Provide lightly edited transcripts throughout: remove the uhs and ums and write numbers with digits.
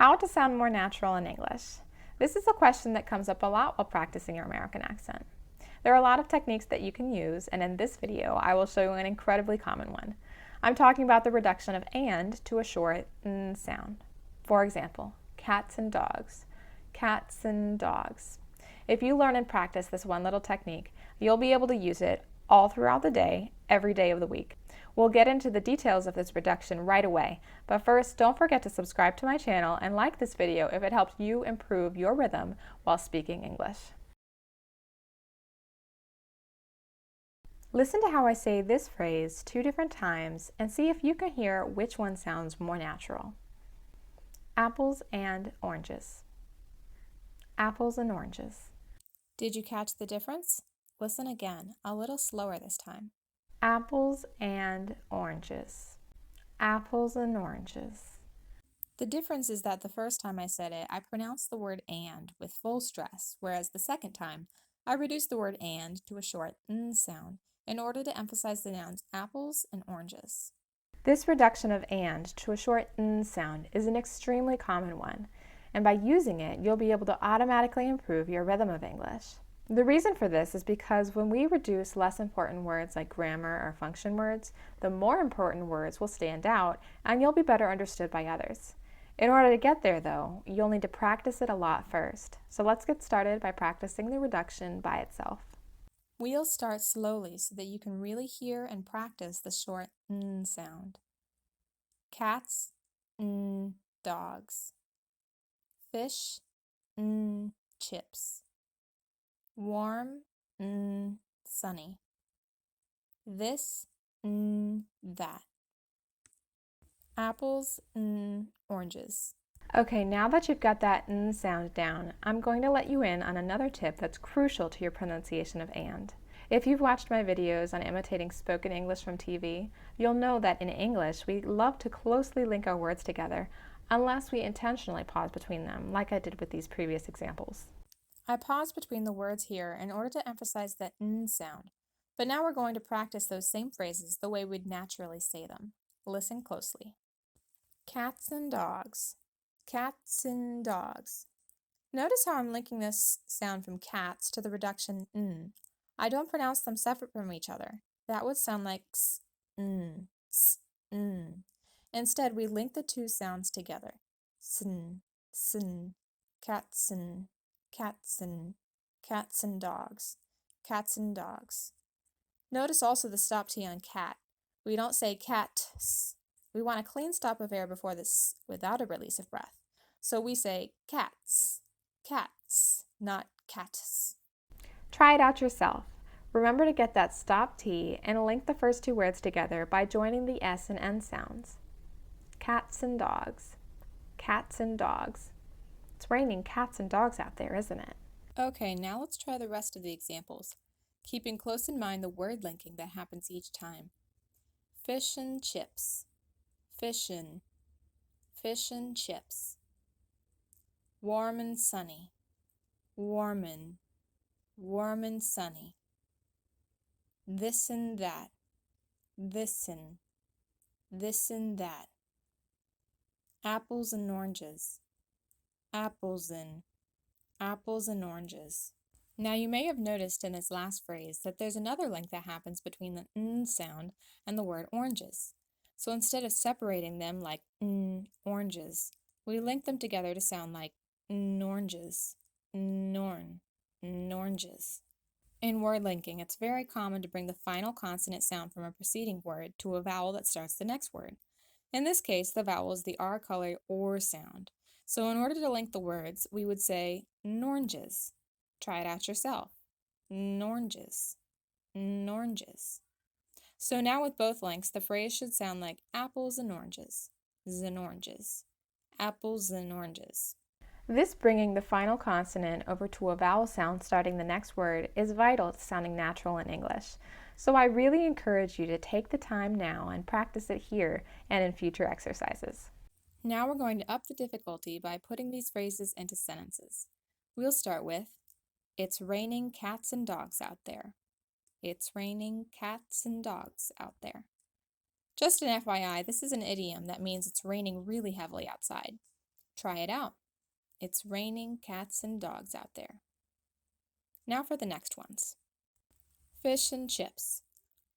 How to sound more natural in English. This is a question that comes up a lot while practicing your American accent. There are a lot of techniques that you can use, and in this video, I will show you an incredibly common one. I'm talking about the reduction of and to a short n sound. For example, cats and dogs. Cats and dogs. If you learn and practice this one little technique, you'll be able to use it all throughout the day, every day of the week. We'll get into the details of this reduction right away, but first, don't forget to subscribe to my channel and like this video if it helps you improve your rhythm while speaking English. Listen to how I say this phrase 2 different times and see if you can hear which one sounds more natural. Apples and oranges. Apples and oranges. Did you catch the difference? Listen again, a little slower this time. Apples and oranges. Apples and oranges. The difference is that the first time I said it, I pronounced the word and with full stress, whereas the second time, I reduced the word and to a short n sound in order to emphasize the nouns apples and oranges. This reduction of and to a short n sound is an extremely common one, and by using it, you'll be able to automatically improve your rhythm of English. The reason for this is because when we reduce less important words like grammar or function words, the more important words will stand out and you'll be better understood by others. In order to get there, though, you'll need to practice it a lot first. So let's get started by practicing the reduction by itself. We'll start slowly so that you can really hear and practice the short n sound. Cats, n, dogs. Fish, n, chips. Warm, n, sunny. This, n, that. Apples, n, oranges. Okay, now that you've got that n sound down, I'm going to let you in on another tip that's crucial to your pronunciation of and. If you've watched my videos on imitating spoken English from TV, you'll know that in English we love to closely link our words together unless we intentionally pause between them, like I did with these previous examples. I paused between the words here in order to emphasize the n sound, but now we're going to practice those same phrases the way we'd naturally say them. Listen closely. Cats and dogs. Cats and dogs. Notice how I'm linking this sound from cats to the reduction n. I don't pronounce them separate from each other. That would sound like s, n, s, n. Instead, we link the two sounds together. Sin, sin, catsin, catsin, cats and dogs, cats and dogs. Notice also the stop T on cat. We don't say cats. We want a clean stop of air before this without a release of breath. So we say cats, cats, not cats. Try it out yourself. Remember to get that stop T and link the first 2 words together by joining the S and N sounds. Cats and dogs. Cats and dogs. It's raining cats and dogs out there, isn't it? Okay, now let's try the rest of the examples, keeping close in mind the word linking that happens each time. Fish and chips. Fishin'. Fish and chips. Warm and sunny. Warmin'. Warm and sunny. This and that. This'n. This and that. Apples and oranges. Apples and. Apples and oranges. Now you may have noticed in this last phrase that there's another link that happens between the n sound and the word oranges. So instead of separating them like n oranges, we link them together to sound like oranges, norn, oranges. In word linking, it's very common to bring the final consonant sound from a preceding word to a vowel that starts the next word. In this case, the vowel is the R color or sound. So in order to link the words, we would say oranges. Try it out yourself. Oranges, oranges. So now with both links, the phrase should sound like apples and oranges, oranges, apples and oranges. This bringing the final consonant over to a vowel sound starting the next word is vital to sounding natural in English. So I really encourage you to take the time now and practice it here and in future exercises. Now we're going to up the difficulty by putting these phrases into sentences. We'll start with, it's raining cats and dogs out there. It's raining cats and dogs out there. Just an FYI, this is an idiom that means it's raining really heavily outside. Try it out. It's raining cats and dogs out there. Now for the next ones. Fish and chips.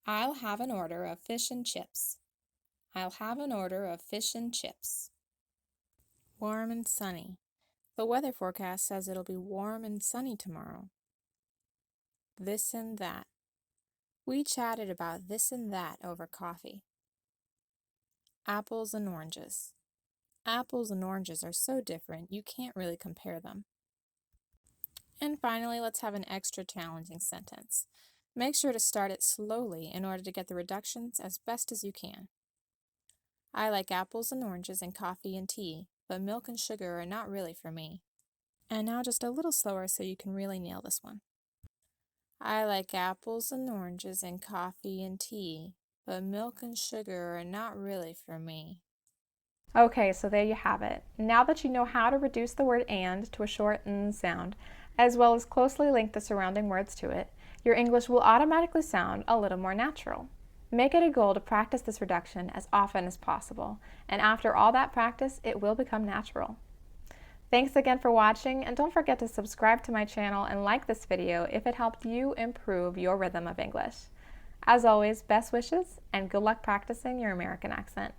I'll have an order of fish and chips. I'll have an order of fish and chips. Warm and sunny. The weather forecast says it'll be warm and sunny tomorrow. This and that. We chatted about this and that over coffee. Apples and oranges. Apples and oranges are so different, you can't really compare them. And finally, let's have an extra challenging sentence. Make sure to start it slowly in order to get the reductions as best as you can. I like apples and oranges and coffee and tea, but milk and sugar are not really for me. And now just a little slower so you can really nail this one. I like apples and oranges and coffee and tea, but milk and sugar are not really for me. Okay, so there you have it. Now that you know how to reduce the word and to a short n sound, as well as closely link the surrounding words to it, your English will automatically sound a little more natural. Make it a goal to practice this reduction as often as possible, and after all that practice, it will become natural. Thanks again for watching, and don't forget to subscribe to my channel and like this video if it helped you improve your rhythm of English. As always, best wishes and good luck practicing your American accent.